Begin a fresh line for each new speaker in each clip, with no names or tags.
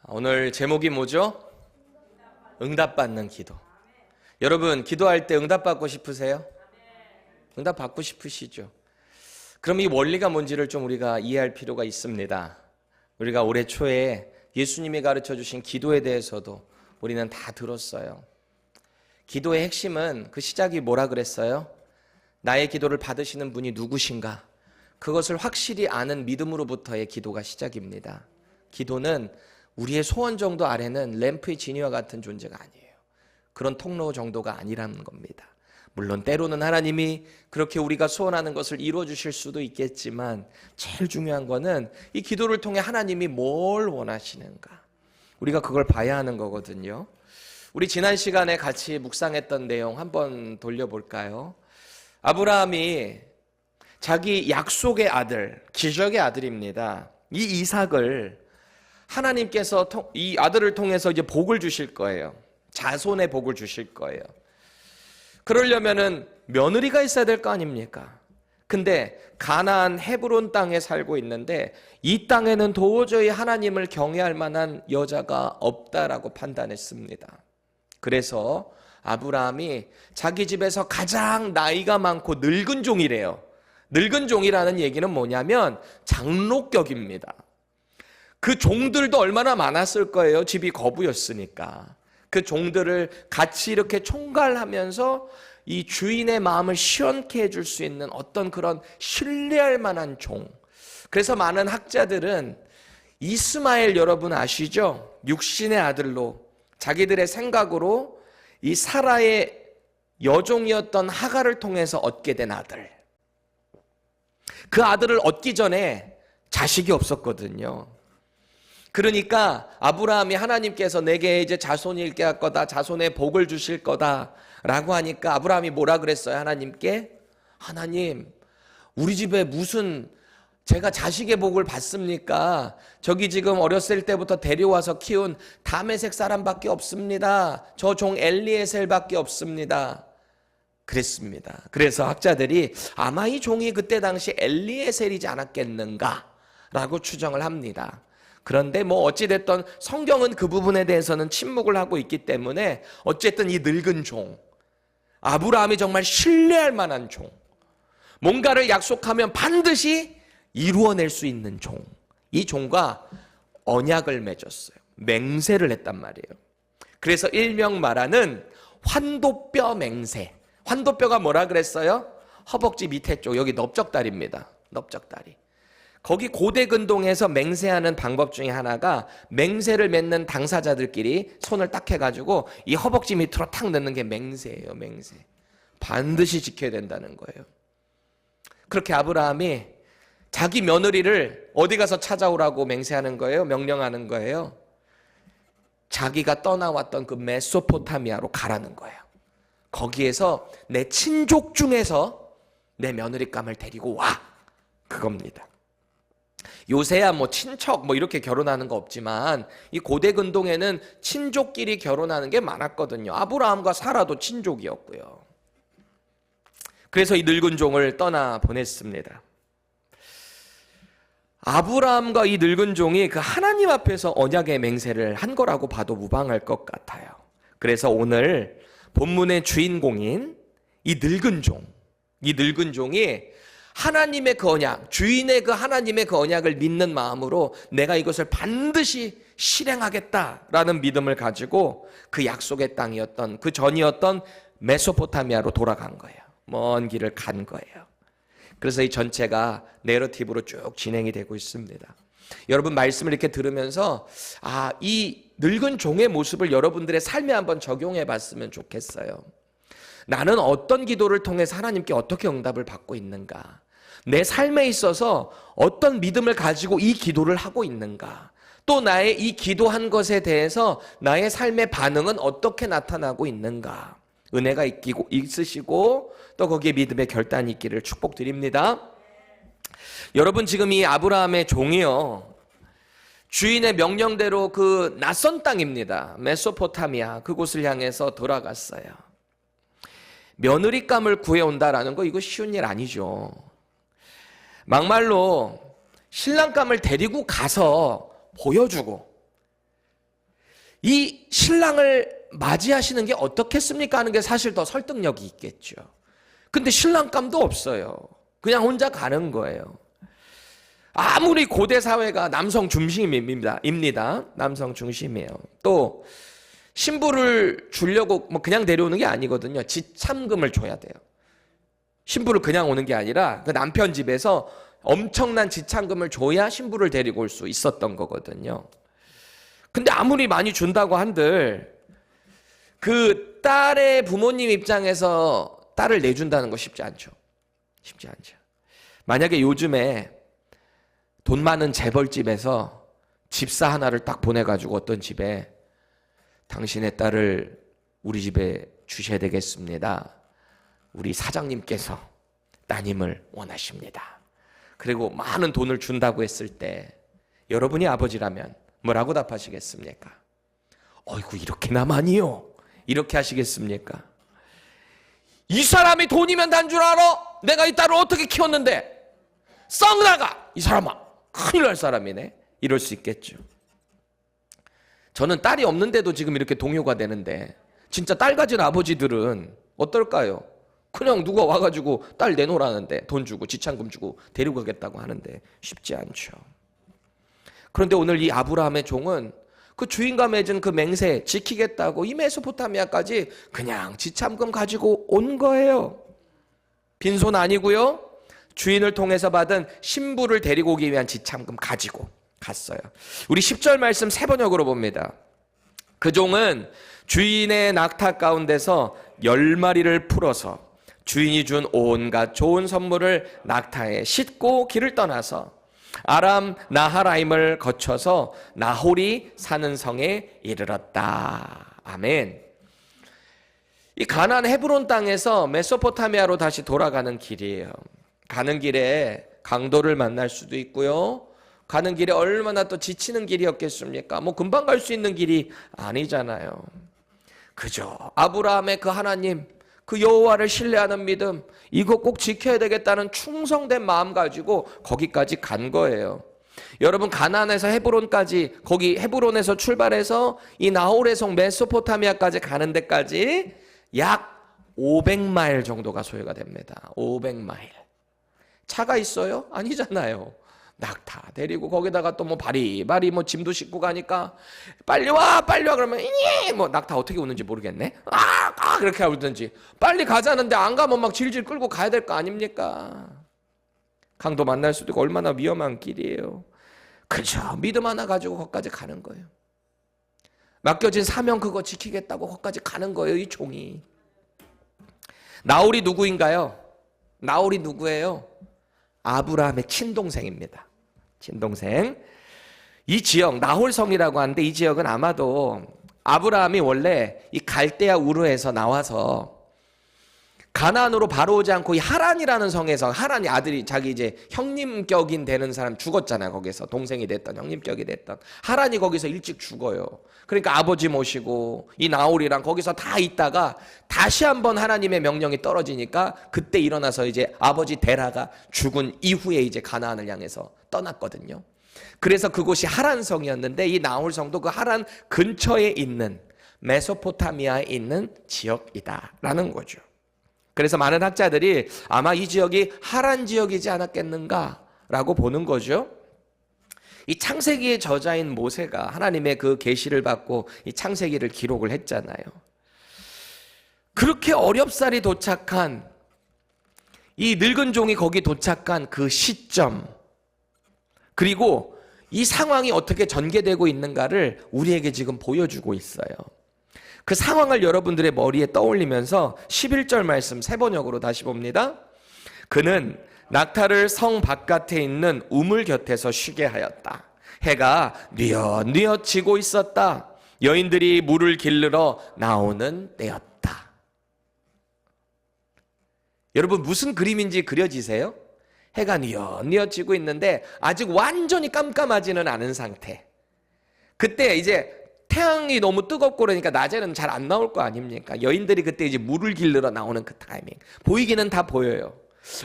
오늘 제목이 뭐죠? 응답받는 기도. 여러분, 기도할 때 응답받고 싶으세요? 응답받고 싶으시죠? 그럼 이 원리가 뭔지를 좀 우리가 이해할 필요가 있습니다. 우리가 올해 초에 예수님이 가르쳐 주신 기도에 대해서도 우리는 다 들었어요. 기도의 핵심은 그 시작이 뭐라 그랬어요? 나의 기도를 받으시는 분이 누구신가? 그것을 확실히 아는 믿음으로부터의 기도가 시작입니다. 기도는 우리의 소원 정도 아래는 램프의 진위와 같은 존재가 아니에요. 그런 통로 정도가 아니라는 겁니다. 물론 때로는 하나님이 그렇게 우리가 소원하는 것을 이루어 주실 수도 있겠지만 제일 중요한 거는 이 기도를 통해 하나님이 뭘 원하시는가, 우리가 그걸 봐야 하는 거거든요. 우리 지난 시간에 같이 묵상했던 내용 한번 돌려볼까요? 아브라함이 자기 약속의 아들, 기적의 아들입니다. 이 이삭을 하나님께서 이 아들을 통해서 이제 복을 주실 거예요. 자손의 복을 주실 거예요. 그러려면은 며느리가 있어야 될 거 아닙니까? 근데 가나안 헤브론 땅에 살고 있는데 이 땅에는 도저히 하나님을 경외할 만한 여자가 없다라고 판단했습니다. 그래서 아브라함이 자기 집에서 가장 나이가 많고 늙은 종이래요. 늙은 종이라는 얘기는 뭐냐면 장로격입니다. 그 종들도 얼마나 많았을 거예요. 집이 거부였으니까. 그 종들을 같이 이렇게 총괄하면서 이 주인의 마음을 시원케 해줄 수 있는 어떤 그런 신뢰할 만한 종. 그래서 많은 학자들은 이스마엘, 여러분 아시죠? 육신의 아들로 자기들의 생각으로 이 사라의 여종이었던 하갈을 통해서 얻게 된 아들. 그 아들을 얻기 전에 자식이 없었거든요. 그러니까 아브라함이 하나님께서 내게 이제 자손이 있게 할 거다, 자손의 복을 주실 거다 라고 하니까 아브라함이 뭐라 그랬어요? 하나님께? 하나님, 우리 집에 무슨 제가 자식의 복을 받습니까? 저기 지금 어렸을 때부터 데려와서 키운 다메섹 사람밖에 없습니다. 저 종 엘리에셀밖에 없습니다. 그랬습니다. 그래서 학자들이 아마 이 종이 그때 당시 엘리에셀이지 않았겠는가 라고 추정을 합니다. 그런데 뭐 어찌됐든 성경은 그 부분에 대해서는 침묵을 하고 있기 때문에 어쨌든 이 늙은 종, 아브라함이 정말 신뢰할 만한 종, 뭔가를 약속하면 반드시 이루어낼 수 있는 종, 이 종과 언약을 맺었어요. 맹세를 했단 말이에요. 그래서 일명 말하는 환도뼈 맹세. 환도뼈가 뭐라 그랬어요? 허벅지 밑에 쪽, 여기 넓적다리입니다. 넓적다리. 거기 고대 근동에서 맹세하는 방법 중에 하나가 맹세를 맺는 당사자들끼리 손을 딱 해가지고 이 허벅지 밑으로 탁 넣는 게 맹세예요. 맹세. 반드시 지켜야 된다는 거예요. 그렇게 아브라함이 자기 며느리를 어디 가서 찾아오라고 맹세하는 거예요? 명령하는 거예요? 자기가 떠나왔던 그 메소포타미아로 가라는 거예요. 거기에서 내 친족 중에서 내 며느리감을 데리고 와. 그겁니다. 요새야 뭐 친척 뭐 이렇게 결혼하는 거 없지만 이 고대 근동에는 친족끼리 결혼하는 게 많았거든요. 아브라함과 사라도 친족이었고요. 그래서 이 늙은 종을 떠나 보냈습니다. 아브라함과 이 늙은 종이 그 하나님 앞에서 언약의 맹세를 한 거라고 봐도 무방할 것 같아요. 그래서 오늘 본문의 주인공인 이 늙은 종이 하나님의 그 언약, 주인의 그 하나님의 그 언약을 믿는 마음으로 내가 이것을 반드시 실행하겠다라는 믿음을 가지고 그 약속의 땅이었던, 그 전이었던 메소포타미아로 돌아간 거예요. 먼 길을 간 거예요. 그래서 이 전체가 내러티브로 쭉 진행이 되고 있습니다. 여러분 말씀을 이렇게 들으면서 이 늙은 종의 모습을 여러분들의 삶에 한번 적용해 봤으면 좋겠어요. 나는 어떤 기도를 통해서 하나님께 어떻게 응답을 받고 있는가? 내 삶에 있어서 어떤 믿음을 가지고 이 기도를 하고 있는가? 또 나의 이 기도한 것에 대해서 나의 삶의 반응은 어떻게 나타나고 있는가? 은혜가 있으시고 또 거기에 믿음의 결단이 있기를 축복드립니다. 여러분 지금 이 아브라함의 종이요, 주인의 명령대로 그 낯선 땅입니다. 메소포타미아, 그곳을 향해서 돌아갔어요. 며느리감을 구해온다라는 거 이거 쉬운 일 아니죠. 막말로 신랑감을 데리고 가서 보여주고 이 신랑을 맞이하시는 게 어떻겠습니까 하는 게 사실 더 설득력이 있겠죠. 근데 신랑감도 없어요. 그냥 혼자 가는 거예요. 아무리 고대 사회가 남성 중심입니다. 남성 중심이에요. 또 신부를 주려고 뭐 그냥 데려오는 게 아니거든요. 지참금을 줘야 돼요. 신부를 그냥 오는 게 아니라 그 남편 집에서 엄청난 지참금을 줘야 신부를 데리고 올 수 있었던 거거든요. 근데 아무리 많이 준다고 한들 그 딸의 부모님 입장에서 딸을 내준다는 거 쉽지 않죠. 쉽지 않죠. 만약에 요즘에 돈 많은 재벌집에서 집사 하나를 딱 보내가지고 어떤 집에 당신의 딸을 우리 집에 주셔야 되겠습니다. 우리 사장님께서 따님을 원하십니다. 그리고 많은 돈을 준다고 했을 때 여러분이 아버지라면 뭐라고 답하시겠습니까? 어이구 이렇게나 많이요? 이렇게 하시겠습니까? 이 사람이 돈이면 단 줄 알아? 내가 이 딸을 어떻게 키웠는데? 썩 나가! 이 사람아 큰일 날 사람이네. 이럴 수 있겠죠. 저는 딸이 없는데도 지금 이렇게 동요가 되는데 진짜 딸 가진 아버지들은 어떨까요? 그냥 누가 와가지고 딸 내놓으라는데 돈 주고 지참금 주고 데리고 가겠다고 하는데 쉽지 않죠. 그런데 오늘 이 아브라함의 종은 그 주인과 맺은 그 맹세 지키겠다고 이 메소포타미아까지 그냥 지참금 가지고 온 거예요. 빈손 아니고요. 주인을 통해서 받은 신부를 데리고 오기 위한 지참금 가지고 갔어요. 우리 10절 말씀 세 번역으로 봅니다. 그 종은 주인의 낙타 가운데서 10마리를 풀어서 주인이 준 온갖 좋은 선물을 낙타에 싣고 길을 떠나서 아람 나하라임을 거쳐서 나홀이 사는 성에 이르렀다. 아멘. 이 가나안 헤브론 땅에서 메소포타미아로 다시 돌아가는 길이에요. 가는 길에 강도를 만날 수도 있고요. 가는 길에 얼마나 또 지치는 길이었겠습니까? 뭐 금방 갈 수 있는 길이 아니잖아요. 그죠? 아브라함의 그 하나님, 그 여호와를 신뢰하는 믿음, 이거 꼭 지켜야 되겠다는 충성된 마음 가지고 거기까지 간 거예요. 여러분 가나안에서 헤브론까지, 거기 헤브론에서 출발해서 이 나홀의 성 메소포타미아까지 가는 데까지 약 500마일 정도가 소요가 됩니다. 500마일. 차가 있어요? 아니잖아요. 낙타 데리고 거기다가 또 뭐 바리바리 뭐 짐도 싣고 가니까 빨리 와 그러면 뭐 낙타 어떻게 오는지 모르겠네. 그렇게 하든지 빨리 가자는데 안 가면 막 질질 끌고 가야 될 거 아닙니까? 강도 만날 수도 있고 얼마나 위험한 길이에요. 그죠? 믿음 하나 가지고 거기까지 가는 거예요. 맡겨진 사명 그거 지키겠다고 거기까지 가는 거예요. 이 종이. 나홀이 누구인가요? 나홀이 누구예요? 아브라함의 친동생입니다. 친동생. 이 지역 나홀성이라고 하는데 이 지역은 아마도 아브라함이 원래 이 갈대아 우르에서 나와서 가나안으로 바로 오지 않고 이 하란이라는 성에서, 하란이 아들이 자기 이제 형님격인 되는 사람 죽었잖아요. 거기서 동생이 됐던, 형님격이 됐던 하란이 거기서 일찍 죽어요. 그러니까 아버지 모시고 이 나홀이랑 거기서 다 있다가 다시 한번 하나님의 명령이 떨어지니까 그때 일어나서 이제 아버지 데라가 죽은 이후에 이제 가나안을 향해서 떠났거든요. 그래서 그곳이 하란성이었는데 이 나홀성도 그 하란 근처에 있는 메소포타미아에 있는 지역이다라는 거죠. 그래서 많은 학자들이 아마 이 지역이 하란 지역이지 않았겠는가라고 보는 거죠. 이 창세기의 저자인 모세가 하나님의 그 계시를 받고 이 창세기를 기록을 했잖아요. 그렇게 어렵사리 도착한 이 늙은 종이 거기 도착한 그 시점, 그리고 이 상황이 어떻게 전개되고 있는가를 우리에게 지금 보여주고 있어요. 그 상황을 여러분들의 머리에 떠올리면서 11절 말씀 세 번역으로 다시 봅니다. 그는 낙타를 성 바깥에 있는 우물 곁에서 쉬게 하였다. 해가 뉘엿뉘엿 지고 있었다. 여인들이 물을 길르러 나오는 때였다. 여러분 무슨 그림인지 그려지세요? 해가 뉘엿뉘엿 지고 있는데 아직 완전히 깜깜하지는 않은 상태. 그때 이제 태양이 너무 뜨겁고 그러니까 낮에는 잘 안 나올 거 아닙니까? 여인들이 그때 이제 물을 길르러 나오는 그 타이밍. 보이기는 다 보여요.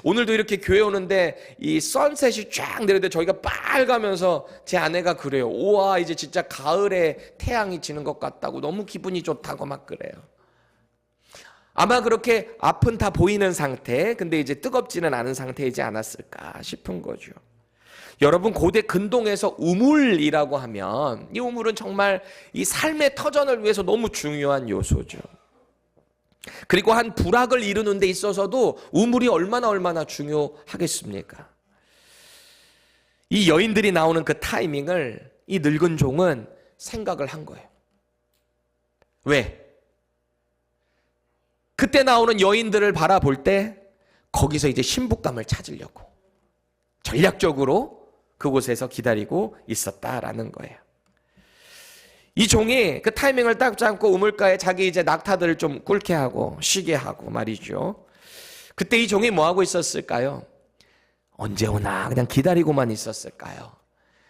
오늘도 이렇게 교회 오는데 이 선셋이 쫙 내리는데 저희가 빨가면서 제 아내가 그래요. 우와, 이제 진짜 가을에 태양이 지는 것 같다고, 너무 기분이 좋다고 막 그래요. 아마 그렇게 앞은 다 보이는 상태, 근데 이제 뜨겁지는 않은 상태이지 않았을까 싶은 거죠. 여러분, 고대 근동에서 우물이라고 하면 이 우물은 정말 이 삶의 터전을 위해서 너무 중요한 요소죠. 그리고 한 부락을 이루는 데 있어서도 우물이 얼마나 중요하겠습니까? 이 여인들이 나오는 그 타이밍을 이 늙은 종은 생각을 한 거예요. 왜? 그때 나오는 여인들을 바라볼 때 거기서 이제 신부감을 찾으려고 전략적으로 그곳에서 기다리고 있었다라는 거예요. 이 종이 그 타이밍을 딱 잡고 우물가에 자기 이제 낙타들을 좀 꿇게 하고 쉬게 하고 말이죠. 그때 이 종이 뭐 하고 있었을까요? 언제 오나 그냥 기다리고만 있었을까요?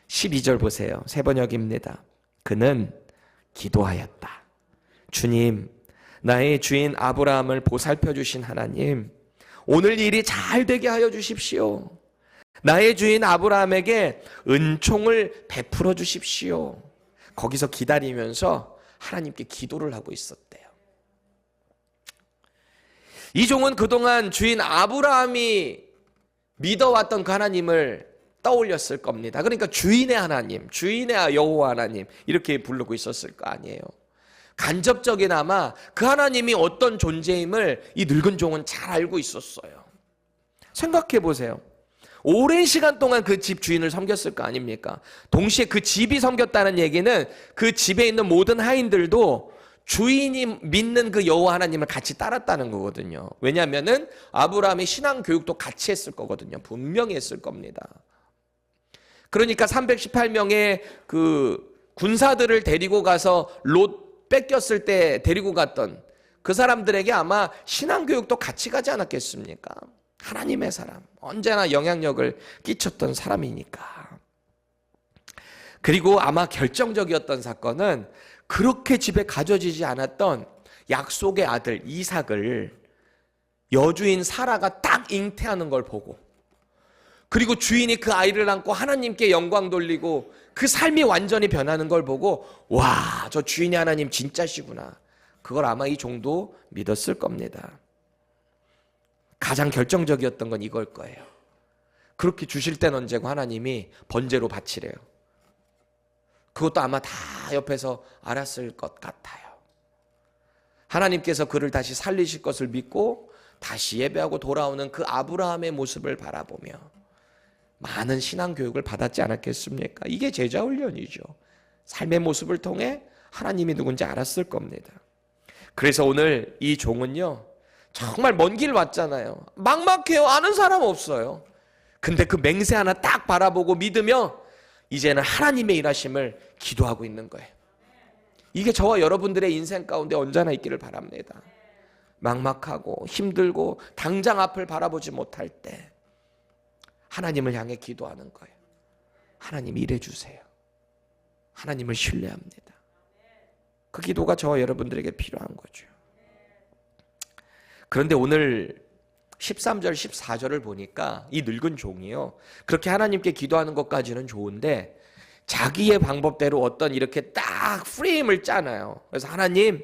12절 보세요. 새 번역입니다. 그는 기도하였다. 주님, 나의 주인 아브라함을 보살펴 주신 하나님, 오늘 일이 잘 되게 하여 주십시오. 나의 주인 아브라함에게 은총을 베풀어 주십시오. 거기서 기다리면서 하나님께 기도를 하고 있었대요. 이 종은 그동안 주인 아브라함이 믿어왔던 그 하나님을 떠올렸을 겁니다. 그러니까 주인의 하나님, 주인의 여호와 하나님 이렇게 부르고 있었을 거 아니에요. 간접적이나마 그 하나님이 어떤 존재임을 이 늙은 종은 잘 알고 있었어요. 생각해 보세요. 오랜 시간 동안 그 집 주인을 섬겼을 거 아닙니까? 동시에 그 집이 섬겼다는 얘기는 그 집에 있는 모든 하인들도 주인이 믿는 그 여호와 하나님을 같이 따랐다는 거거든요. 왜냐하면은 아브라함의 신앙 교육도 같이 했을 거거든요. 분명히 했을 겁니다. 그러니까 318명의 그 군사들을 데리고 가서 롯 뺏겼을 때 데리고 갔던 그 사람들에게 아마 신앙 교육도 같이 가지 않았겠습니까? 하나님의 사람, 언제나 영향력을 끼쳤던 사람이니까. 그리고 아마 결정적이었던 사건은 그렇게 집에 가져지지 않았던 약속의 아들 이삭을 여주인 사라가 딱 잉태하는 걸 보고, 그리고 주인이 그 아이를 안고 하나님께 영광 돌리고 그 삶이 완전히 변하는 걸 보고, 와, 저 주인의 하나님 진짜시구나. 그걸 아마 이 종도 믿었을 겁니다. 가장 결정적이었던 건 이걸 거예요. 그렇게 주실 땐 언제고 하나님이 번제로 바치래요. 그것도 아마 다 옆에서 알았을 것 같아요. 하나님께서 그를 다시 살리실 것을 믿고 다시 예배하고 돌아오는 그 아브라함의 모습을 바라보며 많은 신앙 교육을 받았지 않았겠습니까? 이게 제자 훈련이죠. 삶의 모습을 통해 하나님이 누군지 알았을 겁니다. 그래서 오늘 이 종은요, 정말 먼 길 왔잖아요. 막막해요. 아는 사람 없어요. 근데 그 맹세 하나 딱 바라보고 믿으며 이제는 하나님의 일하심을 기도하고 있는 거예요. 이게 저와 여러분들의 인생 가운데 언제나 있기를 바랍니다. 막막하고 힘들고 당장 앞을 바라보지 못할 때 하나님을 향해 기도하는 거예요. 하나님 일해 주세요. 하나님을 신뢰합니다. 그 기도가 저와 여러분들에게 필요한 거죠. 그런데 오늘 13절, 14절을 보니까 이 늙은 종이요, 그렇게 하나님께 기도하는 것까지는 좋은데 자기의 방법대로 어떤 이렇게 딱 프레임을 짜놔요. 그래서 하나님,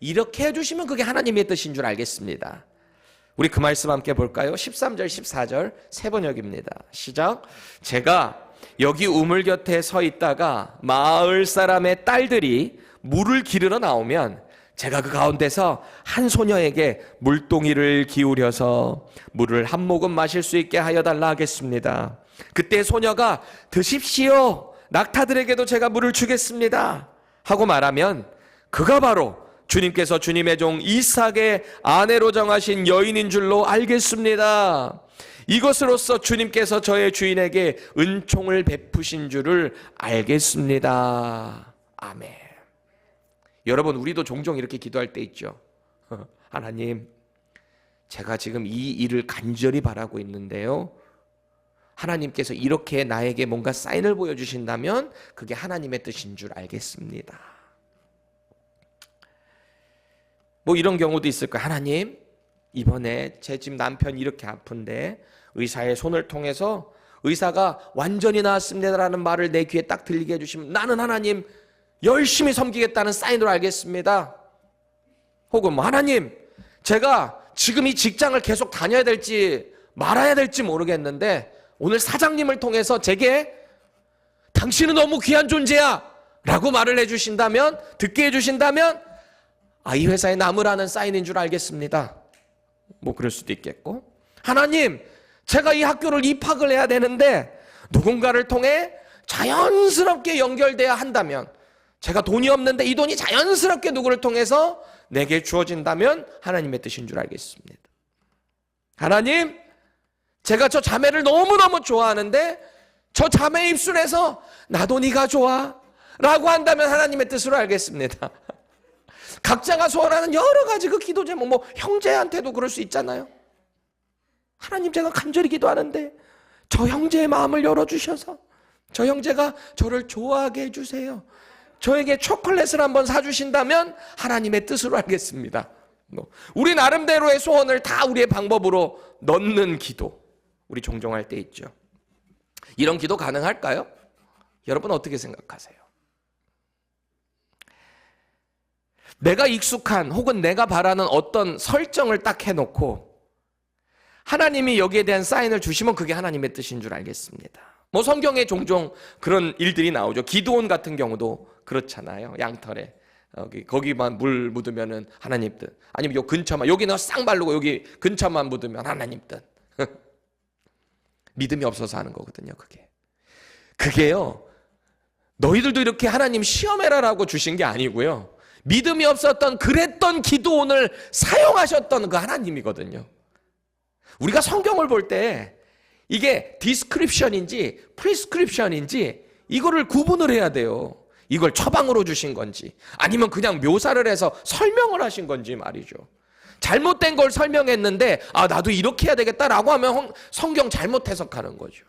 이렇게 해주시면 그게 하나님의 뜻인 줄 알겠습니다. 우리 그 말씀 함께 볼까요? 13절, 14절 세 번역입니다. 시작. 제가 여기 우물 곁에 서 있다가 마을 사람의 딸들이 물을 기르러 나오면 제가 그 가운데서 한 소녀에게 물동이를 기울여서 물을 한 모금 마실 수 있게 하여 달라 하겠습니다. 그때 소녀가 드십시오. 낙타들에게도 제가 물을 주겠습니다. 하고 말하면 그가 바로 주님께서 주님의 종 이삭의 아내로 정하신 여인인 줄로 알겠습니다. 이것으로써 주님께서 저의 주인에게 은총을 베푸신 줄을 알겠습니다. 아멘. 여러분, 우리도 종종 이렇게 기도할 때 있죠. 하나님, 제가 지금 이 일을 간절히 바라고 있는데요, 하나님께서 이렇게 나에게 뭔가 사인을 보여주신다면 그게 하나님의 뜻인 줄 알겠습니다. 뭐 이런 경우도 있을 거예요. 하나님, 이번에 제 집 남편이 이렇게 아픈데 의사의 손을 통해서 의사가 완전히 나았습니다라는 말을 내 귀에 딱 들리게 해주시면 나는 하나님 열심히 섬기겠다는 사인으로 알겠습니다. 혹은 뭐 하나님 제가 지금 이 직장을 계속 다녀야 될지 말아야 될지 모르겠는데 오늘 사장님을 통해서 제게 당신은 너무 귀한 존재야 라고 말을 해주신다면, 듣게 해주신다면 이 회사에 남으라는 사인인 줄 알겠습니다. 뭐 그럴 수도 있겠고, 하나님 제가 이 학교를 입학을 해야 되는데 누군가를 통해 자연스럽게 연결돼야 한다면, 제가 돈이 없는데 이 돈이 자연스럽게 누구를 통해서 내게 주어진다면 하나님의 뜻인 줄 알겠습니다. 하나님 제가 저 자매를 너무너무 좋아하는데 저 자매 입술에서 나도 네가 좋아 라고 한다면 하나님의 뜻으로 알겠습니다. 각자가 소원하는 여러 가지 그 기도 제목, 뭐 형제한테도 그럴 수 있잖아요. 하나님 제가 간절히 기도하는데 저 형제의 마음을 열어주셔서 저 형제가 저를 좋아하게 해주세요. 저에게 초콜릿을 한번 사주신다면 하나님의 뜻으로 알겠습니다. 우리 나름대로의 소원을 다 우리의 방법으로 넣는 기도, 우리 종종 할 때 있죠. 이런 기도 가능할까요? 여러분 어떻게 생각하세요? 내가 익숙한 혹은 내가 바라는 어떤 설정을 딱 해놓고 하나님이 여기에 대한 사인을 주시면 그게 하나님의 뜻인 줄 알겠습니다. 뭐 성경에 종종 그런 일들이 나오죠. 기드온 같은 경우도 그렇잖아요. 양털에 거기만 물 묻으면은 하나님 뜻, 아니면 요 근처만, 여기는 싹 바르고 여기 근처만 묻으면 하나님 뜻. 믿음이 없어서 하는 거거든요. 그게요 너희들도 이렇게 하나님 시험해라라고 주신 게 아니고요, 믿음이 없었던 그랬던 기도원을 사용하셨던 그 하나님이거든요. 우리가 성경을 볼 때 이게 디스크립션인지 프리스크립션인지 이거를 구분을 해야 돼요. 이걸 처방으로 주신 건지 아니면 그냥 묘사를 해서 설명을 하신 건지 말이죠. 잘못된 걸 설명했는데 나도 이렇게 해야 되겠다라고 하면 성경 잘못 해석하는 거죠.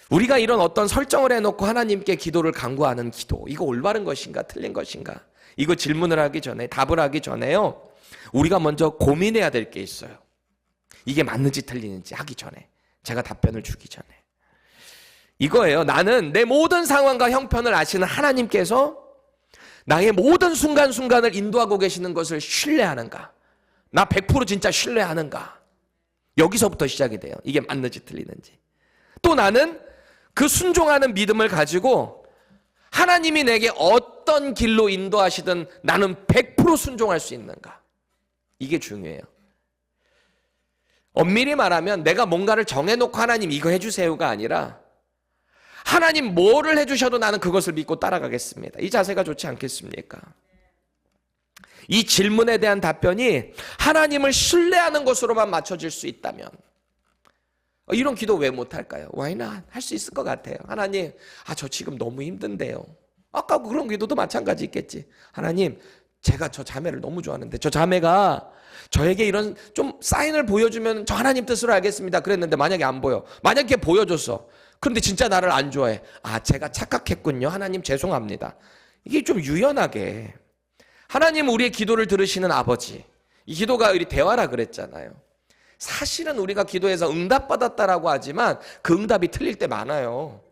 우리가 이런 어떤 설정을 해놓고 하나님께 기도를 간구하는 기도, 이거 올바른 것인가 틀린 것인가, 이거 질문을 하기 전에, 답을 하기 전에요, 우리가 먼저 고민해야 될 게 있어요. 이게 맞는지 틀리는지 하기 전에, 제가 답변을 주기 전에. 이거예요. 나는 내 모든 상황과 형편을 아시는 하나님께서 나의 모든 순간순간을 인도하고 계시는 것을 신뢰하는가? 나 100% 진짜 신뢰하는가? 여기서부터 시작이 돼요. 이게 맞는지 틀리는지. 또 나는 그 순종하는 믿음을 가지고 하나님이 내게 어떤 길로 인도하시든 나는 100% 순종할 수 있는가? 이게 중요해요. 엄밀히 말하면 내가 뭔가를 정해놓고 하나님 이거 해주세요가 아니라 하나님 뭐를 해주셔도 나는 그것을 믿고 따라가겠습니다. 이 자세가 좋지 않겠습니까? 이 질문에 대한 답변이 하나님을 신뢰하는 것으로만 맞춰질 수 있다면 이런 기도 왜 못할까요? Why not? 할 수 있을 것 같아요. 하나님, 저 지금 너무 힘든데요. 아까 그런 기도도 마찬가지 있겠지. 하나님, 제가 저 자매를 너무 좋아하는데 저 자매가 저에게 이런 좀 사인을 보여주면 저 하나님 뜻으로 알겠습니다. 그랬는데 만약에 안 보여. 만약에 보여줬어. 그런데 진짜 나를 안 좋아해. 제가 착각했군요. 하나님 죄송합니다. 이게 좀 유연하게. 하나님 우리의 기도를 들으시는 아버지. 이 기도가 우리 대화라 그랬잖아요. 사실은 우리가 기도해서 응답받았다라고 하지만 그 응답이 틀릴 때 많아요.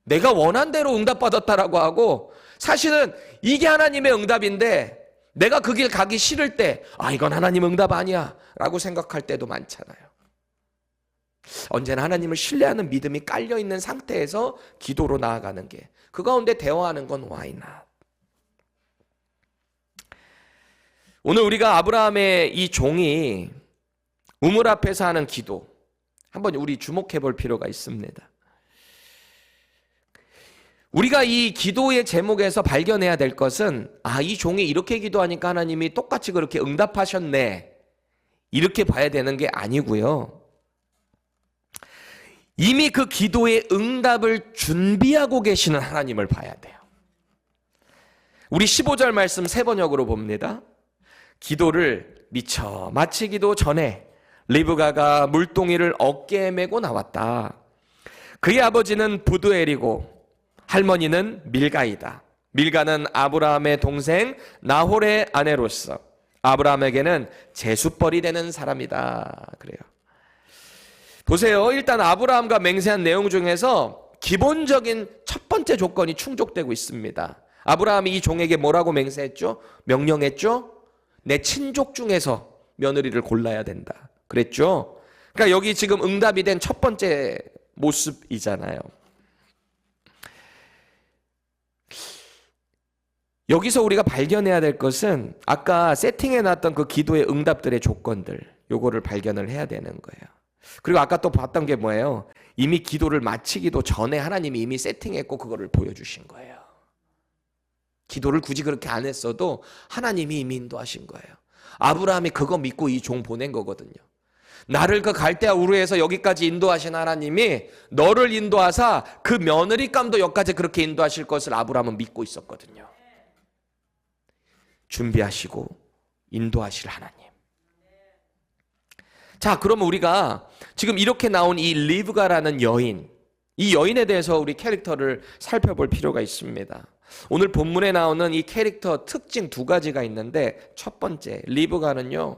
내가 원한 대로 응답받았다라고 하고 사실은 이게 하나님의 응답인데 내가 그 길 가기 싫을 때 이건 하나님 응답 아니야 라고 생각할 때도 많잖아요. 언제나 하나님을 신뢰하는 믿음이 깔려있는 상태에서 기도로 나아가는 게, 그 가운데 대화하는 건 why not? 오늘 우리가 아브라함의 이 종이 우물 앞에서 하는 기도, 한번 우리 주목해 볼 필요가 있습니다. 우리가 이 기도의 제목에서 발견해야 될 것은 이 종이 이렇게 기도하니까 하나님이 똑같이 그렇게 응답하셨네, 이렇게 봐야 되는 게 아니고요. 이미 그 기도의 응답을 준비하고 계시는 하나님을 봐야 돼요. 우리 15절 말씀 세 번역으로 봅니다. 기도를 미처 마치기도 전에 리브가가 물동이를 어깨에 메고 나왔다. 그의 아버지는 부두엘이고 할머니는 밀가이다. 밀가는 아브라함의 동생 나홀의 아내로서 아브라함에게는 제수벌이 되는 사람이다. 그래요. 보세요. 일단 아브라함과 맹세한 내용 중에서 기본적인 첫 번째 조건이 충족되고 있습니다. 아브라함이 이 종에게 뭐라고 맹세했죠? 명령했죠? 내 친족 중에서 며느리를 골라야 된다. 그랬죠? 그러니까 여기 지금 응답이 된 첫 번째 모습이잖아요. 여기서 우리가 발견해야 될 것은 아까 세팅해놨던 그 기도의 응답들의 조건들, 요거를 발견을 해야 되는 거예요. 그리고 아까 또 봤던 게 뭐예요? 이미 기도를 마치기도 전에 하나님이 이미 세팅했고 그거를 보여주신 거예요. 기도를 굳이 그렇게 안 했어도 하나님이 이미 인도하신 거예요. 아브라함이 그거 믿고 이 종 보낸 거거든요. 나를 그 갈대아 우르에서 여기까지 인도하신 하나님이 너를 인도하사 그 며느리감도 여기까지 그렇게 인도하실 것을 아브라함은 믿고 있었거든요. 준비하시고 인도하실 하나님. 자, 그러면 우리가 지금 이렇게 나온 이 리브가라는 여인, 이 여인에 대해서 우리 캐릭터를 살펴볼 필요가 있습니다. 오늘 본문에 나오는 이 캐릭터 특징 두 가지가 있는데, 첫 번째, 리브가는요,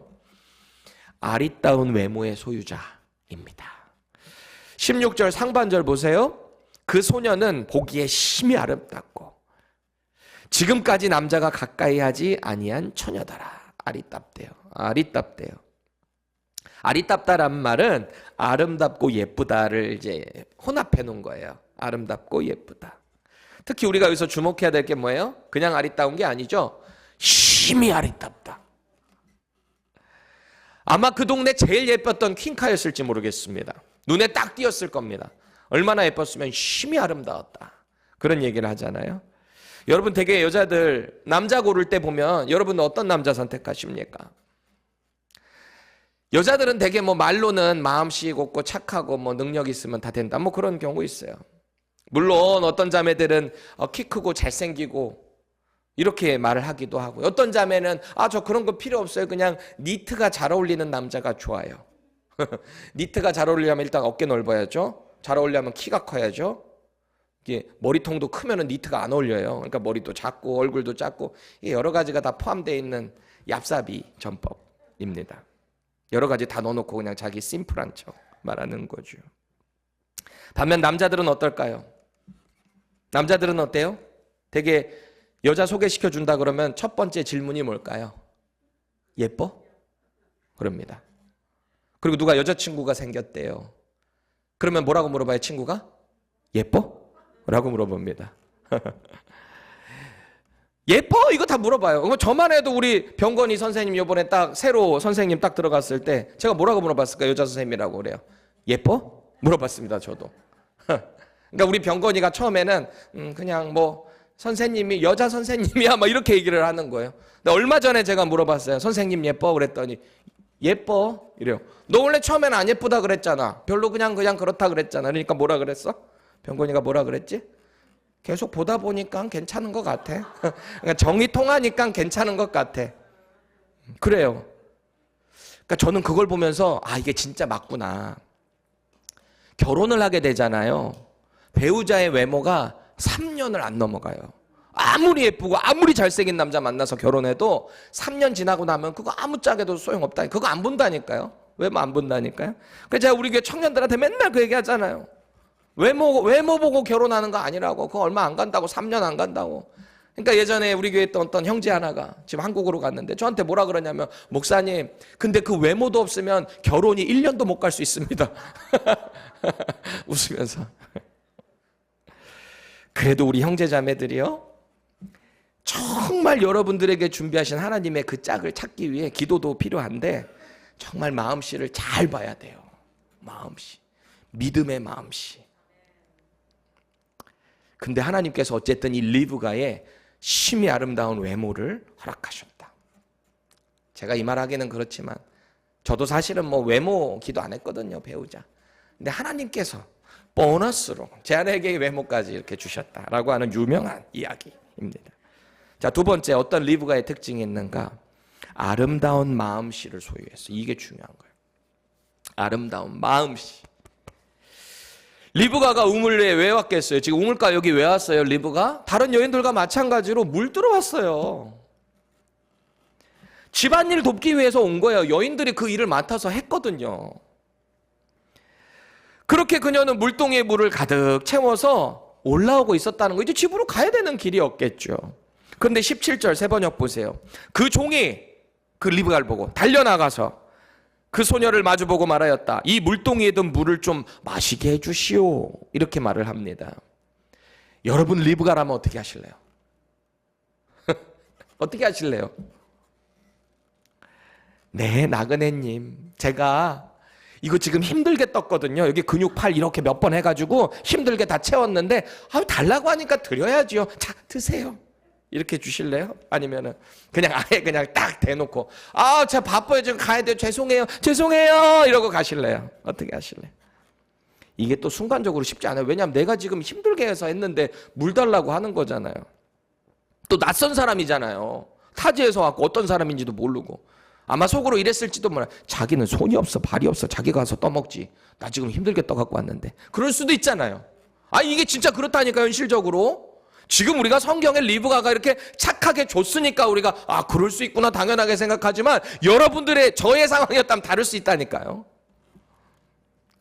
아리따운 외모의 소유자입니다. 16절 상반절 보세요. 그 소녀는 보기에 심히 아름답고 지금까지 남자가 가까이 하지 아니한 처녀더라. 아리따대요. 아리따대요. 아리따다란 말은 아름답고 예쁘다를 이제 혼합해 놓은 거예요. 아름답고 예쁘다. 특히 우리가 여기서 주목해야 될 게 뭐예요? 그냥 아리따운 게 아니죠. 심히 아리따다. 아마 그 동네 제일 예뻤던 퀸카였을지 모르겠습니다. 눈에 딱 띄었을 겁니다. 얼마나 예뻤으면 심히 아름다웠다. 그런 얘기를 하잖아요. 여러분 되게 여자들 남자 고를 때 보면 여러분은 어떤 남자 선택하십니까? 여자들은 되게 뭐 말로는 마음씨 곱고 착하고 뭐 능력 있으면 다 된다. 뭐 그런 경우 있어요. 물론 어떤 자매들은 키 크고 잘생기고 이렇게 말을 하기도 하고, 어떤 자매는 저 그런 거 필요 없어요. 그냥 니트가 잘 어울리는 남자가 좋아요. 니트가 잘 어울리려면 일단 어깨 넓어야죠. 잘 어울리려면 키가 커야죠. 이게 머리통도 크면은 니트가 안 어울려요. 그러니까 머리도 작고 얼굴도 작고 이게 여러 가지가 다 포함되어 있는 얍삽이 전법입니다. 여러 가지 다 넣어놓고 그냥 자기 심플한 척 말하는 거죠. 반면 남자들은 어떨까요? 남자들은 어때요? 되게 여자 소개시켜준다 그러면 첫 번째 질문이 뭘까요? 예뻐? 그럽니다. 그리고 누가 여자친구가 생겼대요. 그러면 뭐라고 물어봐요, 친구가? 예뻐? 라고 물어봅니다. 예뻐? 이거 다 물어봐요. 저만 해도 우리 병건이 선생님 이번에 딱 새로 선생님 딱 들어갔을 때 제가 뭐라고 물어봤을까요? 여자 선생님이라고 그래요. 예뻐? 물어봤습니다, 저도. 그러니까 우리 병건이가 처음에는 그냥 뭐 선생님이 여자 선생님이야 막 이렇게 얘기를 하는 거예요. 근데 얼마 전에 제가 물어봤어요. 선생님 예뻐? 그랬더니 예뻐? 이래요. 너 원래 처음에는 안 예쁘다 그랬잖아. 별로 그냥 그렇다 그랬잖아. 그러니까 뭐라 그랬어? 병건이가 뭐라 그랬지? 계속 보다 보니까 괜찮은 것 같아. 그러니까 정이 통하니까 괜찮은 것 같아. 그래요. 그러니까 저는 그걸 보면서 이게 진짜 맞구나. 결혼을 하게 되잖아요. 배우자의 외모가 3년을 안 넘어가요. 아무리 예쁘고 아무리 잘생긴 남자 만나서 결혼해도 3년 지나고 나면 그거 아무짝에도 소용없다. 그거 안 본다니까요. 외모 안 본다니까요. 그래서 제가 우리 교회 청년들한테 맨날 그 얘기 하잖아요. 외모 보고 결혼하는 거 아니라고. 그거 얼마 안 간다고. 3년 안 간다고. 그러니까 예전에 우리 교회에 있던 어떤 형제 하나가 지금 한국으로 갔는데 저한테 뭐라 그러냐면, 목사님 근데 그 외모도 없으면 결혼이 1년도 못 갈 수 있습니다. 웃으면서. 그래도 우리 형제자매들이요, 정말 여러분들에게 준비하신 하나님의 그 짝을 찾기 위해 기도도 필요한데 정말 마음씨를 잘 봐야 돼요. 마음씨, 믿음의 마음씨. 근데 하나님께서 어쨌든 이 리브가의 심히 아름다운 외모를 허락하셨다. 제가 이 말하기는 그렇지만 저도 사실은 뭐 외모 기도 안 했거든요, 배우자. 근데 하나님께서 보너스로 제 아내에게 외모까지 이렇게 주셨다라고 하는 유명한 이야기입니다. 자, 두 번째, 어떤 리브가의 특징이 있는가? 아름다운 마음씨를 소유했어요. 이게 중요한 거예요. 아름다운 마음씨. 리브가가 우물에 왜 왔겠어요? 지금 우물가 여기 왜 왔어요? 리브가 다른 여인들과 마찬가지로 물 들어왔어요. 집안일 돕기 위해서 온 거예요. 여인들이 그 일을 맡아서 했거든요. 그렇게 그녀는 물동이에 물을 가득 채워서 올라오고 있었다는 거. 이제 집으로 가야 되는 길이었겠죠. 그런데 17절 세 번역 보세요. 그 종이 그 리브가를 보고 달려나가서 그 소녀를 마주보고 말하였다. 이 물동이에 든 물을 좀 마시게 해주시오. 이렇게 말을 합니다. 여러분 리브가라면 어떻게 하실래요? 어떻게 하실래요? 네, 나그네님, 제가 이거 지금 힘들게 떴거든요. 여기 근육팔 이렇게 몇 번 해가지고 힘들게 다 채웠는데 달라고 하니까 드려야죠. 자, 드세요. 이렇게 주실래요? 아니면은 그냥 아예 그냥 딱 대놓고 제가 바빠요. 지금 가야 돼요. 죄송해요. 죄송해요. 이러고 가실래요? 어떻게 하실래요? 이게 또 순간적으로 쉽지 않아요. 왜냐하면 내가 지금 힘들게 해서 했는데 물 달라고 하는 거잖아요. 또 낯선 사람이잖아요. 타지에서 왔고 어떤 사람인지도 모르고 아마 속으로 이랬을지도 몰라. 자기는 손이 없어 발이 없어. 자기가 가서 떠먹지. 나 지금 힘들게 떠갖고 왔는데. 그럴 수도 있잖아요. 이게 진짜 그렇다니까 현실적으로. 지금 우리가 성경에 리브가가 이렇게 착하게 줬으니까 우리가 그럴 수 있구나 당연하게 생각하지만 여러분들의 저의 상황이었다면 다를 수 있다니까요.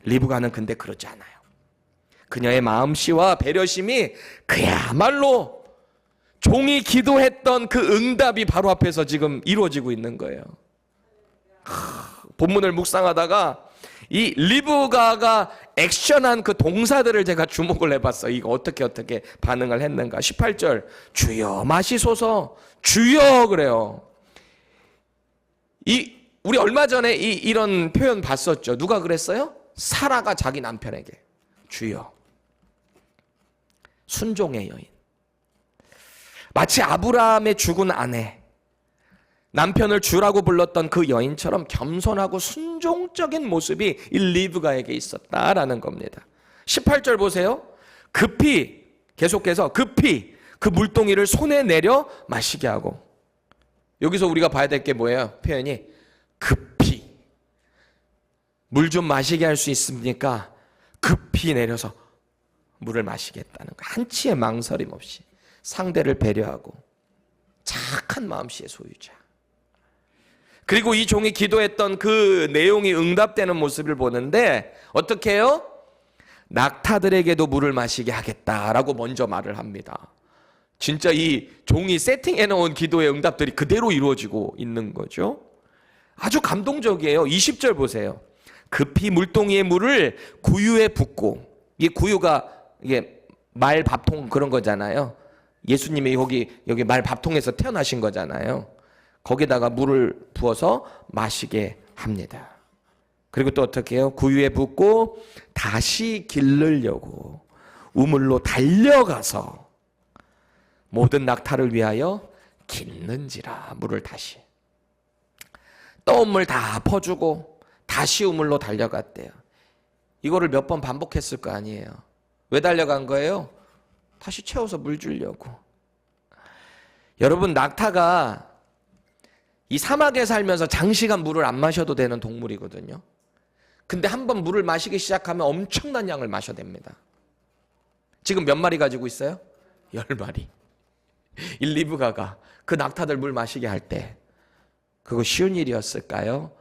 리브가는 근데 그렇지 않아요. 그녀의 마음씨와 배려심이 그야말로 종이 기도했던 그 응답이 바로 앞에서 지금 이루어지고 있는 거예요. 본문을 묵상하다가 이 리브가가 액션한 그 동사들을 제가 주목을 해봤어요. 이거 어떻게 반응을 했는가. 18절 주여 마시소서. 주여 그래요. 우리 얼마 전에 이런 표현 봤었죠. 누가 그랬어요? 사라가 자기 남편에게 주여. 순종의 여인. 마치 아브라함의 죽은 아내 남편을 주라고 불렀던 그 여인처럼 겸손하고 순종적인 모습이 이 리브가에게 있었다라는 겁니다. 18절 보세요. 급히 계속해서 급히 그 물동이를 손에 내려 마시게 하고 여기서 우리가 봐야 될 게 뭐예요? 표현이 급히 물 좀 마시게 할 수 있습니까? 급히 내려서 물을 마시겠다는 거. 한치의 망설임 없이 상대를 배려하고 착한 마음씨의 소유자. 그리고 이 종이 기도했던 그 내용이 응답되는 모습을 보는데 어떻게 해요? 낙타들에게도 물을 마시게 하겠다라고 먼저 말을 합니다. 진짜 이 종이 세팅해 놓은 기도의 응답들이 그대로 이루어지고 있는 거죠. 아주 감동적이에요. 20절 보세요. 급히 물동이의 물을 구유에 붓고, 이 구유가 이게 말 밥통 그런 거잖아요. 예수님이 여기 말 밥통에서 태어나신 거잖아요. 거기다가 물을 부어서 마시게 합니다. 그리고 또 어떻게 해요? 구유에 붓고 다시 기르려고 우물로 달려가서 모든 낙타를 위하여 깃는지라. 물을 다시 떠온 물 다 퍼주고 다시 우물로 달려갔대요. 이거를 몇 번 반복했을 거 아니에요. 왜 달려간 거예요? 다시 채워서 물 주려고. 여러분, 낙타가 이 사막에 살면서 장시간 물을 안 마셔도 되는 동물이거든요. 근데 한번 물을 마시기 시작하면 엄청난 양을 마셔야 됩니다. 지금 몇 마리 가지고 있어요? 10마리. 이 리브가가 그 낙타들 물 마시게 할 때 그거 쉬운 일이었을까요?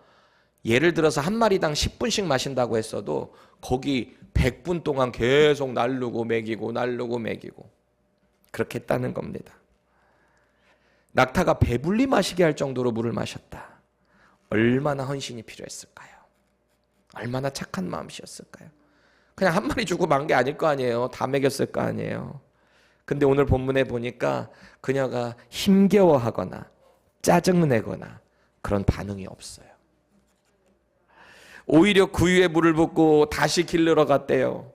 예를 들어서 한 마리당 10분씩 마신다고 했어도 거기 100분 동안 계속 날르고 먹이고 그렇게 했다는 겁니다. 낙타가 배불리 마시게 할 정도로 물을 마셨다. 얼마나 헌신이 필요했을까요? 얼마나 착한 마음씨였을까요? 그냥 한 마리 주고 만 게 아닐 거 아니에요. 다 먹였을 거 아니에요. 근데 오늘 본문에 보니까 그녀가 힘겨워하거나 짜증내거나 그런 반응이 없어요. 오히려 구유에 물을 붓고 다시 길르러 갔대요.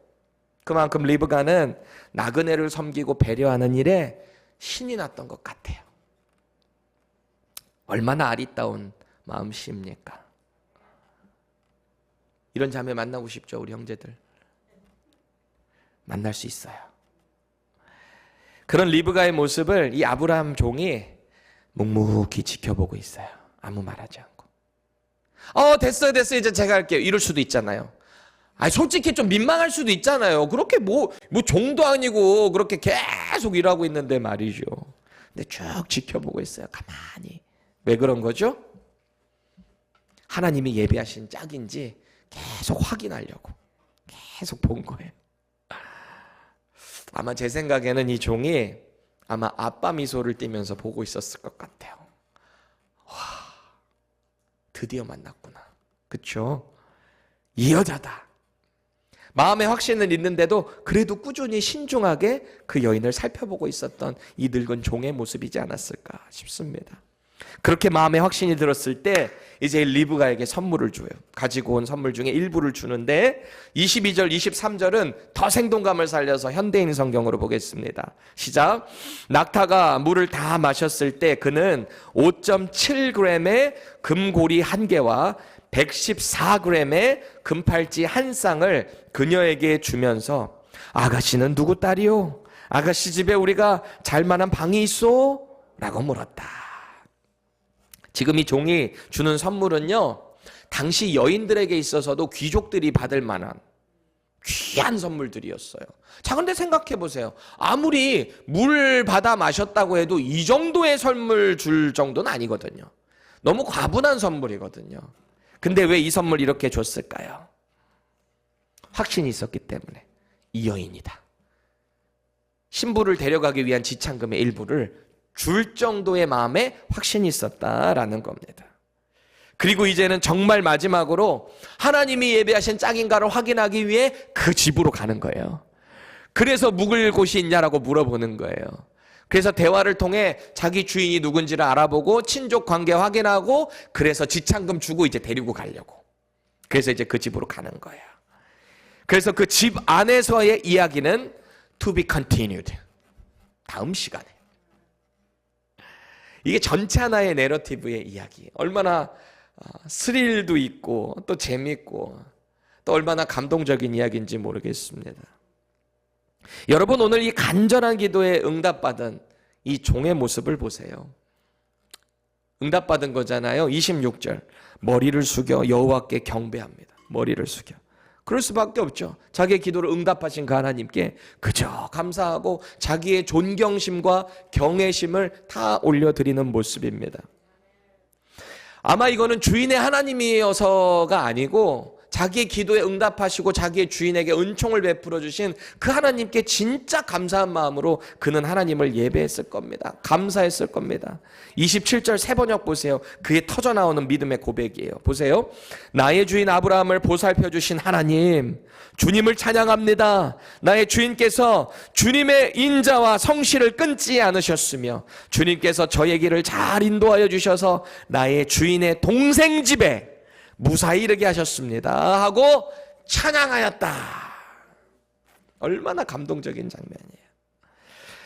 그만큼 리브가는 나그네를 섬기고 배려하는 일에 신이 났던 것 같아요. 얼마나 아리따운 마음씨입니까? 이런 자매 만나고 싶죠, 우리 형제들? 만날 수 있어요. 그런 리브가의 모습을 이 아브라함 종이 묵묵히 지켜보고 있어요. 아무 말하지 않고. 됐어요 이제 제가 할게요. 이럴 수도 있잖아요. 솔직히 좀 민망할 수도 있잖아요. 그렇게 뭐 종도 아니고 그렇게 계속 일하고 있는데 말이죠. 근데 쭉 지켜보고 있어요. 가만히 왜 그런 거죠? 하나님이 예비하신 짝인지 계속 확인하려고 계속 본 거예요. 아마 제 생각에는 이 종이 아마 아빠 미소를 띠면서 보고 있었을 것 같아요. 와, 드디어 만났구나. 그쵸? 이 여자다. 마음의 확신은 있는데도 그래도 꾸준히 신중하게 그 여인을 살펴보고 있었던 이 늙은 종의 모습이지 않았을까 싶습니다. 그렇게 마음의 확신이 들었을 때 이제 리브가에게 선물을 줘요. 가지고 온 선물 중에 일부를 주는데 22절, 23절은 더 생동감을 살려서 현대인 성경으로 보겠습니다. 시작. 낙타가 물을 다 마셨을 때 그는 5.7g의 금고리 1개와 114g의 금팔찌 1쌍을 그녀에게 주면서 아가씨는 누구 딸이요? 아가씨 집에 우리가 잘만한 방이 있어? 라고 물었다. 지금 이 종이 주는 선물은요, 당시 여인들에게 있어서도 귀족들이 받을 만한 귀한 선물들이었어요. 자, 근데 생각해 보세요. 아무리 물 받아 마셨다고 해도 이 정도의 선물 줄 정도는 아니거든요. 너무 과분한 선물이거든요. 근데 왜 이 선물 이렇게 줬을까요? 확신이 있었기 때문에. 이 여인이다. 신부를 데려가기 위한 지참금의 일부를 줄 정도의 마음에 확신이 있었다라는 겁니다. 그리고 이제는 정말 마지막으로 하나님이 예비하신 짝인가를 확인하기 위해 그 집으로 가는 거예요. 그래서 묵을 곳이 있냐라고 물어보는 거예요. 그래서 대화를 통해 자기 주인이 누군지를 알아보고 친족 관계 확인하고 그래서 지참금 주고 이제 데리고 가려고. 그래서 이제 그 집으로 가는 거예요. 그래서 그 집 안에서의 이야기는 to be continued. 다음 시간에. 이게 전체 하나의 내러티브의 이야기. 얼마나 스릴도 있고 또 재밌고 또 얼마나 감동적인 이야기인지 모르겠습니다. 여러분, 오늘 이 간절한 기도에 응답받은 이 종의 모습을 보세요. 응답받은 거잖아요. 26절. 머리를 숙여 여호와께 경배합니다. 머리를 숙여. 그럴 수밖에 없죠. 자기의 기도를 응답하신 그 하나님께 그저 감사하고 자기의 존경심과 경외심을 다 올려드리는 모습입니다. 아마 이거는 주인의 하나님이어서가 아니고 자기의 기도에 응답하시고 자기의 주인에게 은총을 베풀어 주신 그 하나님께 진짜 감사한 마음으로 그는 하나님을 예배했을 겁니다. 감사했을 겁니다. 27절 새 번역 보세요. 그의 터져나오는 믿음의 고백이에요. 보세요. 나의 주인 아브라함을 보살펴 주신 하나님, 주님을 찬양합니다. 나의 주인께서 주님의 인자와 성실을 끊지 않으셨으며 주님께서 저의 길을 잘 인도하여 주셔서 나의 주인의 동생 집에 무사히 이르게 하셨습니다 하고 찬양하였다. 얼마나 감동적인 장면이에요.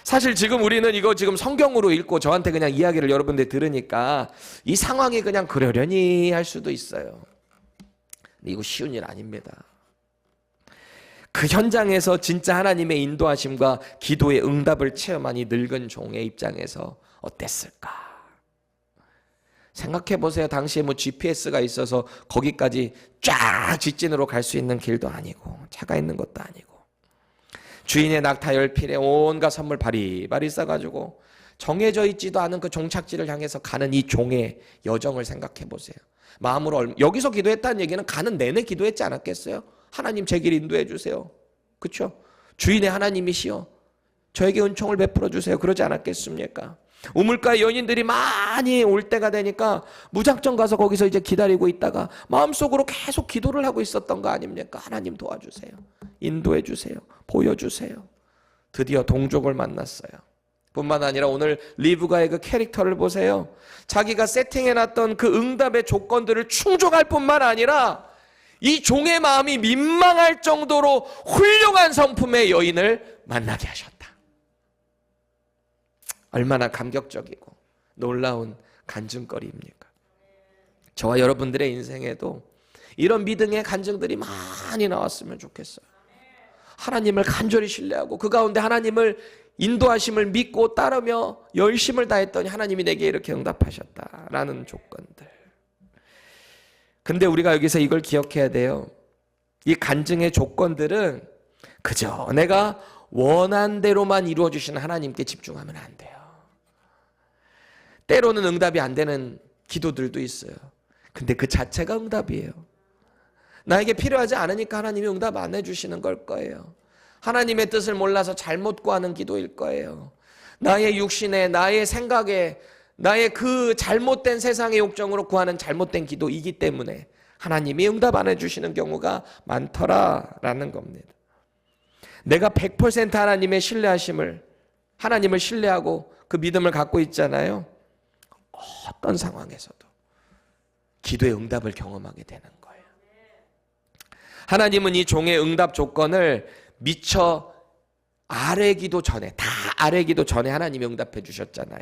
사실 지금 우리는 이거 지금 성경으로 읽고 저한테 그냥 이야기를 여러분들 들으니까 이 상황이 그냥 그러려니 할 수도 있어요. 근데 이거 쉬운 일 아닙니다. 그 현장에서 진짜 하나님의 인도하심과 기도의 응답을 체험한 이 늙은 종의 입장에서 어땠을까? 생각해 보세요. 당시에 뭐 GPS가 있어서 거기까지 쫙 직진으로 갈 수 있는 길도 아니고 차가 있는 것도 아니고 주인의 낙타 열필에 온갖 선물 바리바리 싸가지고 정해져 있지도 않은 그 종착지를 향해서 가는 이 종의 여정을 생각해 보세요. 마음으로 여기서 기도했다는 얘기는 가는 내내 기도했지 않았겠어요? 하나님 제 길 인도해 주세요. 그렇죠? 주인의 하나님이시여 저에게 은총을 베풀어 주세요. 그러지 않았겠습니까? 우물가에 연인들이 많이 올 때가 되니까 무작정 가서 거기서 이제 기다리고 있다가 마음속으로 계속 기도를 하고 있었던 거 아닙니까? 하나님 도와주세요. 인도해 주세요. 보여주세요. 드디어 동족을 만났어요. 뿐만 아니라 오늘 리브가의 그 캐릭터를 보세요. 자기가 세팅해놨던 그 응답의 조건들을 충족할 뿐만 아니라 이 종의 마음이 민망할 정도로 훌륭한 성품의 여인을 만나게 하셨다. 얼마나 감격적이고 놀라운 간증거리입니까? 저와 여러분들의 인생에도 이런 믿음의 간증들이 많이 나왔으면 좋겠어요. 하나님을 간절히 신뢰하고 그 가운데 하나님을 인도하심을 믿고 따르며 열심을 다했더니 하나님이 내게 이렇게 응답하셨다라는 조건들. 근데 우리가 여기서 이걸 기억해야 돼요. 이 간증의 조건들은 그저 내가 원한 대로만 이루어 주시는 하나님께 집중하면 안 돼요. 때로는 응답이 안 되는 기도들도 있어요. 근데 그 자체가 응답이에요. 나에게 필요하지 않으니까 하나님이 응답 안 해주시는 걸 거예요. 하나님의 뜻을 몰라서 잘못 구하는 기도일 거예요. 나의 육신에, 나의 생각에, 나의 그 잘못된 세상의 욕정으로 구하는 잘못된 기도이기 때문에 하나님이 응답 안 해주시는 경우가 많더라라는 겁니다. 내가 100% 하나님의 하나님을 신뢰하고 그 믿음을 갖고 있잖아요. 어떤 상황에서도 기도의 응답을 경험하게 되는 거예요. 하나님은 이 종의 응답 조건을 미처 아뢰기도 전에, 다 아뢰기도 전에 하나님이 응답해 주셨잖아요.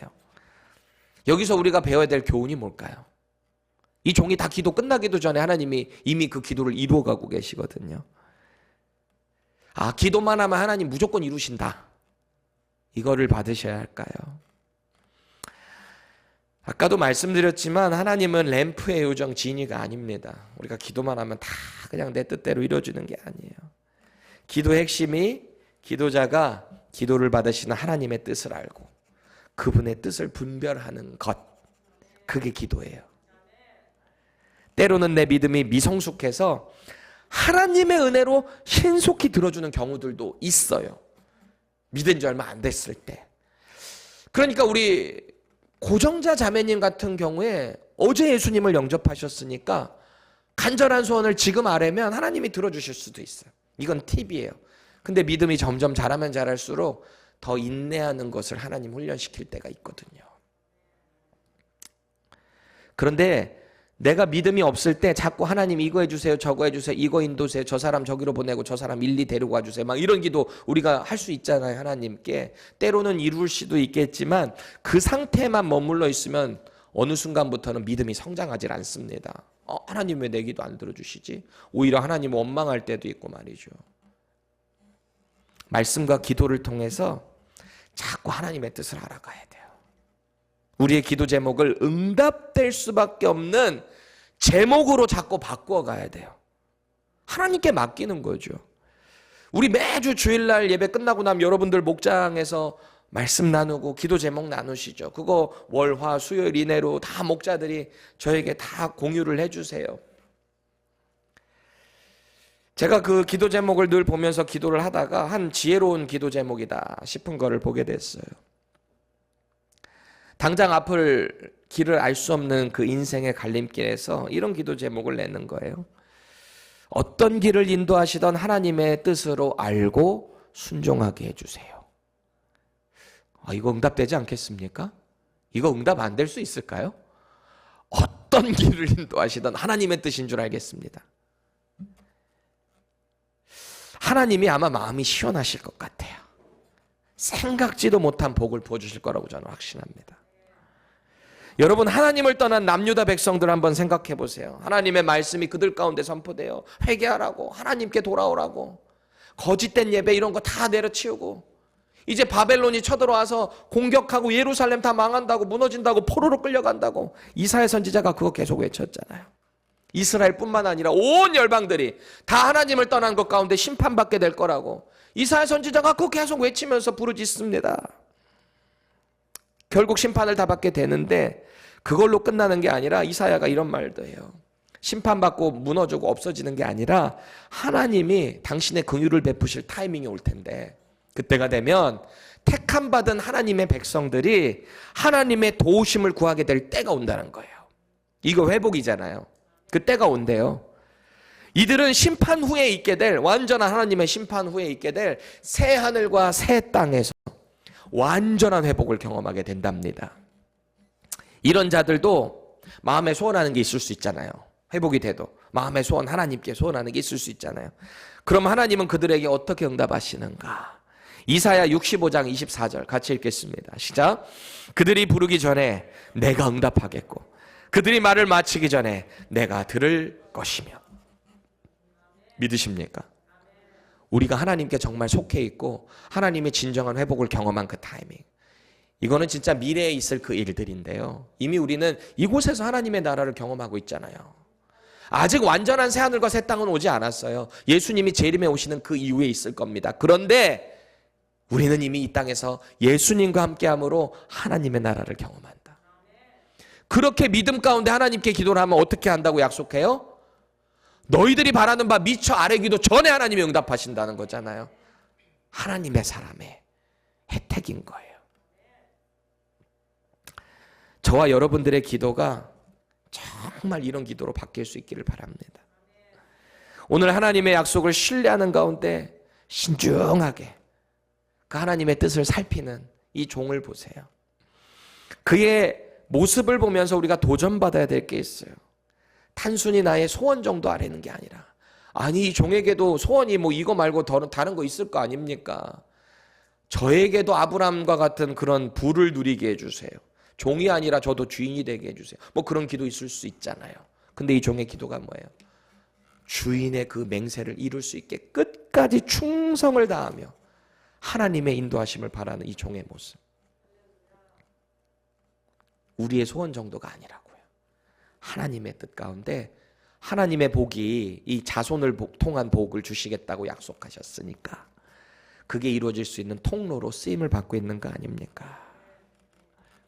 여기서 우리가 배워야 될 교훈이 뭘까요? 이 종이 다 기도 끝나기도 전에 하나님이 이미 그 기도를 이루어가고 계시거든요. 기도만 하면 하나님 무조건 이루신다. 이거를 받으셔야 할까요? 아까도 말씀드렸지만 하나님은 램프의 요정 지니가 아닙니다. 우리가 기도만 하면 다 그냥 내 뜻대로 이루어지는 게 아니에요. 기도의 핵심이 기도자가 기도를 받으시는 하나님의 뜻을 알고 그분의 뜻을 분별하는 것, 그게 기도예요. 때로는 내 믿음이 미성숙해서 하나님의 은혜로 신속히 들어주는 경우들도 있어요. 믿은 지 얼마 안 됐을 때. 그러니까 우리 고정자 자매님 같은 경우에 어제 예수님을 영접하셨으니까 간절한 소원을 지금 아뢰면 하나님이 들어주실 수도 있어요. 이건 팁이에요. 근데 믿음이 점점 자라면 자랄수록 더 인내하는 것을 하나님 훈련시킬 때가 있거든요. 그런데 내가 믿음이 없을 때 자꾸 하나님 이거 해주세요, 저거 해주세요, 이거 인도세요, 저 사람 저기로 보내고 저 사람 일리 데리고 와주세요, 막 이런 기도 우리가 할 수 있잖아요. 하나님께 때로는 이룰 수도 있겠지만 그 상태만 머물러 있으면 어느 순간부터는 믿음이 성장하지 않습니다. 하나님 왜 내 기도 안 들어주시지? 오히려 하나님 원망할 때도 있고 말이죠. 말씀과 기도를 통해서 자꾸 하나님의 뜻을 알아가야 돼요. 우리의 기도 제목을 응답될 수밖에 없는 제목으로 자꾸 바꾸어 가야 돼요. 하나님께 맡기는 거죠. 우리 매주 주일날 예배 끝나고 나면 여러분들 목장에서 말씀 나누고 기도 제목 나누시죠. 그거 월, 화, 수요일 이내로 다 목자들이 저에게 다 공유를 해주세요. 제가 그 기도 제목을 늘 보면서 기도를 하다가 한 지혜로운 기도 제목이다 싶은 거를 보게 됐어요. 당장 앞을 길을 알 수 없는 그 인생의 갈림길에서 이런 기도 제목을 내는 거예요. 어떤 길을 인도하시던 하나님의 뜻으로 알고 순종하게 해주세요. 이거 응답되지 않겠습니까? 이거 응답 안 될 수 있을까요? 어떤 길을 인도하시던 하나님의 뜻인 줄 알겠습니다. 하나님이 아마 마음이 시원하실 것 같아요. 생각지도 못한 복을 부어주실 거라고 저는 확신합니다. 여러분, 하나님을 떠난 남유다 백성들 한번 생각해 보세요. 하나님의 말씀이 그들 가운데 선포되어 회개하라고, 하나님께 돌아오라고, 거짓된 예배 이런 거 다 내려치우고 이제 바벨론이 쳐들어와서 공격하고 예루살렘 다 망한다고, 무너진다고, 포로로 끌려간다고 이사야 선지자가 그거 계속 외쳤잖아요. 이스라엘뿐만 아니라 온 열방들이 다 하나님을 떠난 것 가운데 심판받게 될 거라고 이사야 선지자가 그거 계속 외치면서 부르짖습니다. 결국 심판을 다 받게 되는데 그걸로 끝나는 게 아니라 이사야가 이런 말도 해요. 심판받고 무너지고 없어지는 게 아니라 하나님이 당신의 긍휼을 베푸실 타이밍이 올 텐데 그때가 되면 택함받은 하나님의 백성들이 하나님의 도우심을 구하게 될 때가 온다는 거예요. 이거 회복이잖아요. 그 때가 온대요. 이들은 심판 후에 있게 될, 완전한 하나님의 심판 후에 있게 될 새 하늘과 새 땅에서 완전한 회복을 경험하게 된답니다. 이런 자들도 마음에 소원하는 게 있을 수 있잖아요. 회복이 돼도 마음의 소원, 하나님께 소원하는 게 있을 수 있잖아요. 그럼 하나님은 그들에게 어떻게 응답하시는가? 이사야 65장 24절 같이 읽겠습니다. 시작. 그들이 부르기 전에 내가 응답하겠고 그들이 말을 마치기 전에 내가 들을 것이며. 믿으십니까? 우리가 하나님께 정말 속해 있고 하나님의 진정한 회복을 경험한 그 타이밍, 이거는 진짜 미래에 있을 그 일들인데요. 이미 우리는 이곳에서 하나님의 나라를 경험하고 있잖아요. 아직 완전한 새하늘과 새 땅은 오지 않았어요. 예수님이 재림에 오시는 그 이후에 있을 겁니다. 그런데 우리는 이미 이 땅에서 예수님과 함께함으로 하나님의 나라를 경험한다. 그렇게 믿음 가운데 하나님께 기도를 하면 어떻게 한다고 약속해요? 너희들이 바라는 바 미처 아뢰기도 전에 하나님이 응답하신다는 거잖아요. 하나님의 사람의 혜택인 거예요. 저와 여러분들의 기도가 정말 이런 기도로 바뀔 수 있기를 바랍니다. 오늘 하나님의 약속을 신뢰하는 가운데 신중하게 그 하나님의 뜻을 살피는 이 종을 보세요. 그의 모습을 보면서 우리가 도전받아야 될 게 있어요. 단순히 나의 소원 정도 아뢰는 게 아니라, 아니 이 종에게도 소원이 뭐 이거 말고 다른 거 있을 거 아닙니까? 저에게도 아브라함과 같은 그런 부를 누리게 해주세요. 종이 아니라 저도 주인이 되게 해주세요. 뭐 그런 기도 있을 수 있잖아요. 근데 이 종의 기도가 뭐예요? 주인의 그 맹세를 이룰 수 있게 끝까지 충성을 다하며 하나님의 인도하심을 바라는 이 종의 모습. 우리의 소원 정도가 아니라고요. 하나님의 뜻 가운데 하나님의 복이, 이 자손을 통한 복을 주시겠다고 약속하셨으니까 그게 이루어질 수 있는 통로로 쓰임을 받고 있는 거 아닙니까?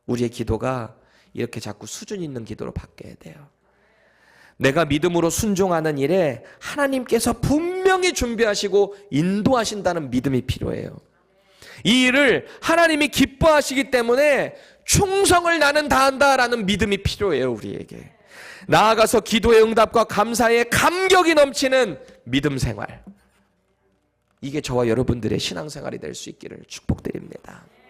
우리의 기도가 이렇게 자꾸 수준 있는 기도로 바뀌어야 돼요. 내가 믿음으로 순종하는 일에 하나님께서 분명히 준비하시고 인도하신다는 믿음이 필요해요. 이 일을 하나님이 기뻐하시기 때문에 충성을 나는 다한다라는 믿음이 필요해요. 우리에게 나아가서 기도의 응답과 감사의 감격이 넘치는 믿음 생활, 이게 저와 여러분들의 신앙생활이 될 수 있기를 축복드립니다.